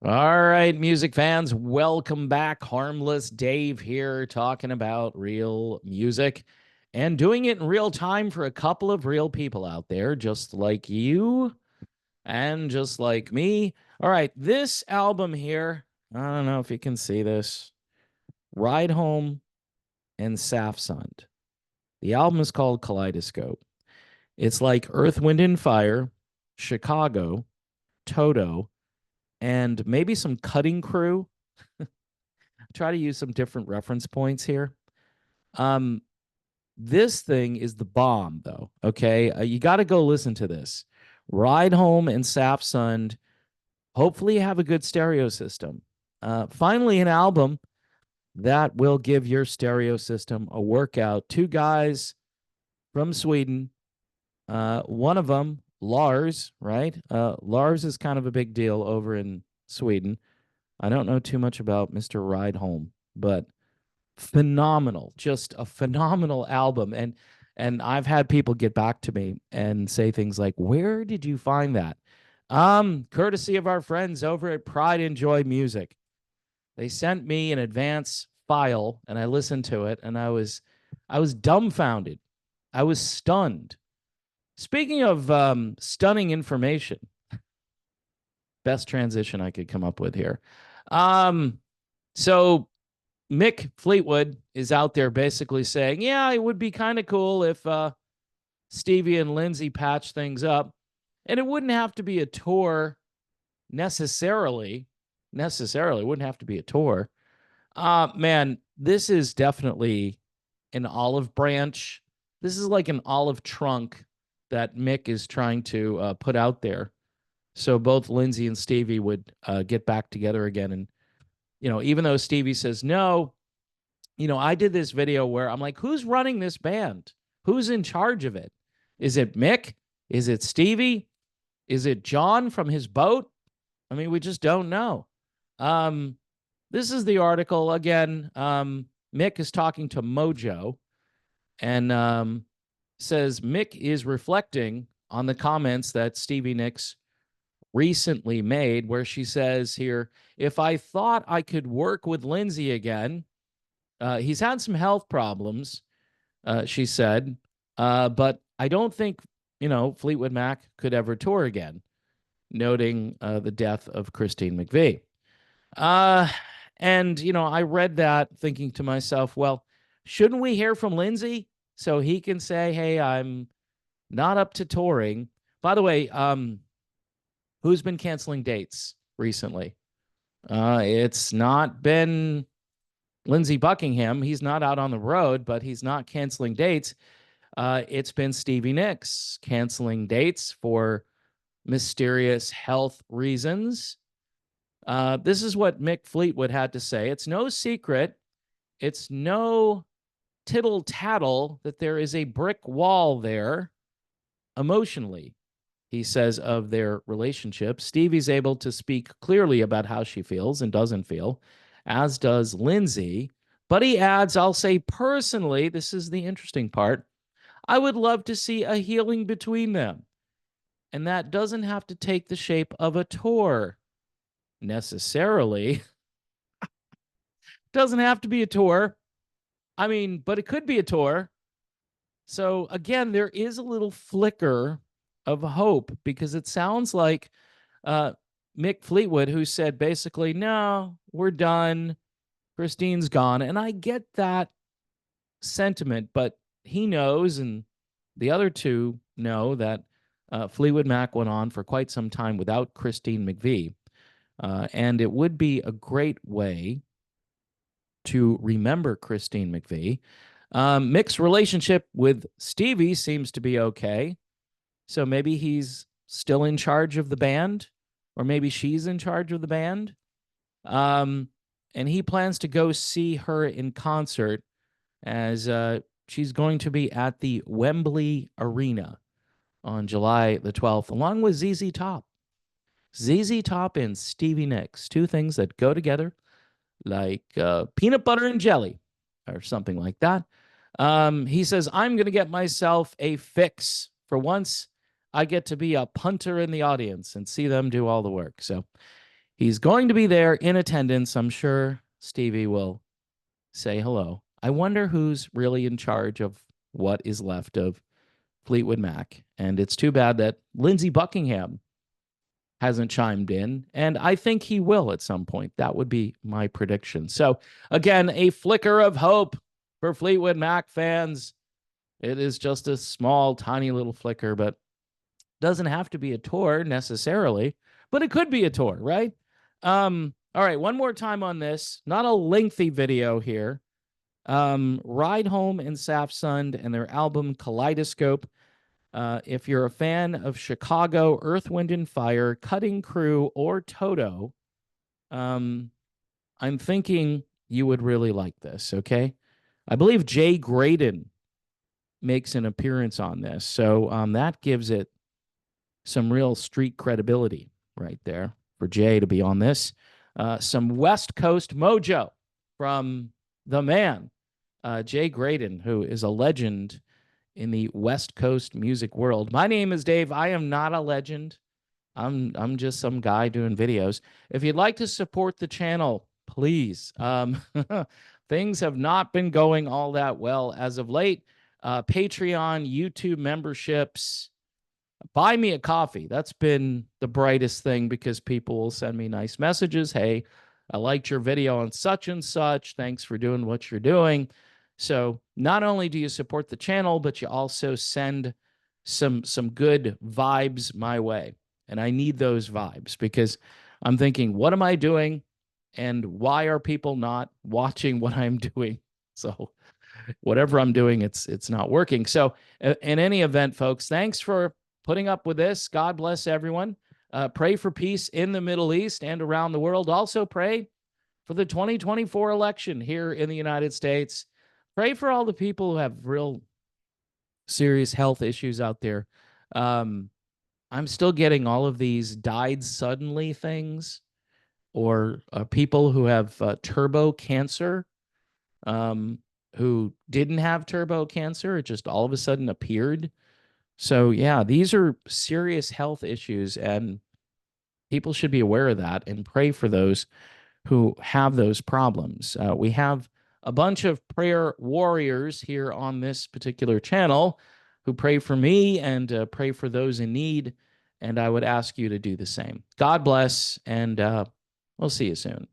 All right, music fans, welcome back. Harmless Dave here, talking about real music and doing it in real time for a couple of real people out there, just like you and just like me. All right, this album here, I don't know if you can see this. Ride Home and Safsund. The album is called Kaleidoscope. It's like Earth, Wind, and Fire, Chicago, Toto, and maybe some Cutting Crew. Try to use some different reference points here. Um, this thing is the bomb, though. Okay, you got to go listen to this. Ride Home and Sapsund. Hopefully, you have a good stereo system. Finally, an album that will give your stereo system a workout. Two guys from Sweden. One of them, Lars, right? Lars is kind of a big deal over in Sweden. I don't know too much about Mr. Ride Home, but phenomenal, just a phenomenal album. And I've had people get back to me and say things like, "Where did you find that?" Courtesy of our friends over at Pride and Joy Music. They sent me an advance file and I listened to it and I was dumbfounded. I was stunned. Speaking of stunning information, best transition I could come up with here. Um, so Mick Fleetwood is out there basically saying, yeah, it would be kind of cool if Stevie and Lindsay patch things up. And it wouldn't have to be a tour necessarily. Necessarily, it wouldn't have to be a tour. Man, this is definitely an olive branch. This is like an olive trunk that Mick is trying to put out there. So both Lindsay and Stevie would get back together again. And, even though Stevie says no, I did this video where I'm like, who's running this band? Who's in charge of it? Is it Mick? Is it Stevie? Is it John from his boat? I mean, we just don't know. This is the article again. Mick is talking to Mojo and says Mick is reflecting on the comments that Stevie Nicks recently made, where she says here, if I thought I could work with Lindsay again, he's had some health problems, she said, but I don't think, Fleetwood Mac could ever tour again, noting the death of Christine McVie. Uh, and, I read that thinking to myself, well, shouldn't we hear from Lindsay so he can say, hey, I'm not up to touring? By the way, who's been canceling dates recently? It's not been Lindsey Buckingham. He's not out on the road, but he's not canceling dates. It's been Stevie Nicks canceling dates for mysterious health reasons. This is what Mick Fleetwood had to say. It's no secret, it's no tittle tattle that there is a brick wall there emotionally, he says, of their relationship. Stevie's able to speak clearly about how she feels and doesn't feel, as does Lindsay. But he adds, I'll say personally, this is the interesting part, I would love to see a healing between them. And that doesn't have to take the shape of a tour necessarily. Doesn't have to be a tour. I mean, but it could be a tour. So again, there is a little flicker of hope because it sounds like Mick Fleetwood, who said basically, no, we're done. Christine's gone. And I get that sentiment, but he knows, and the other two know, that Fleetwood Mac went on for quite some time without Christine McVie. And it would be a great way to remember Christine McVie. Mick's relationship with Stevie seems to be okay. So maybe he's still in charge of the band, or maybe she's in charge of the band. And he plans to go see her in concert as she's going to be at the Wembley Arena on July the 12th, along with ZZ Top. ZZ Top and Stevie Nicks, two things that go together like peanut butter and jelly or something like that. He says, I'm going to get myself a fix. For once, I get to be a punter in the audience and see them do all the work. So He's going to be there in attendance. I'm sure Stevie will say hello. I wonder who's really in charge of what is left of Fleetwood Mac. And it's too bad that Lindsey Buckingham hasn't chimed in, and I think he will at some point. That would be my prediction. So, again, a flicker of hope for Fleetwood Mac fans. It is just a small, tiny little flicker, but doesn't have to be a tour necessarily, but it could be a tour, right? All right, one more time on this. Not a lengthy video here. Ride Home and Safsund and their album Kaleidoscope. If you're a fan of Chicago, Earth, Wind, and Fire, Cutting Crew, or Toto, I'm thinking you would really like this, okay? I believe Jay Graydon makes an appearance on this, so that gives it some real street credibility right there for Jay to be on this. Some West Coast mojo from the man, Jay Graydon, who is a legend in the West Coast music world. My name is Dave. I am not a legend. I'm just some guy doing videos. If you'd like to support the channel, please. Things have not been going all that well as of late. Patreon, YouTube memberships, buy me a coffee. That's been the brightest thing because people will send me nice messages. Hey, I liked your video on such and such. Thanks for doing what you're doing. So not only do you support the channel, but you also send some good vibes my way. And I need those vibes because I'm thinking, what am I doing? And why are people not watching what I'm doing? So whatever I'm doing, it's not working. So in any event, folks, thanks for putting up with this. God bless everyone. Pray for peace in the Middle East and around the world. Also pray for the 2024 election here in the United States. Pray for all the people who have real serious health issues out there. I'm still getting all of these died suddenly things, or people who have turbo cancer, who didn't have turbo cancer. It just all of a sudden appeared. So yeah, these are serious health issues, and people should be aware of that and pray for those who have those problems. We have a bunch of prayer warriors here on this particular channel who pray for me and pray for those in need, and I would ask you to do the same. God bless, and we'll see you soon.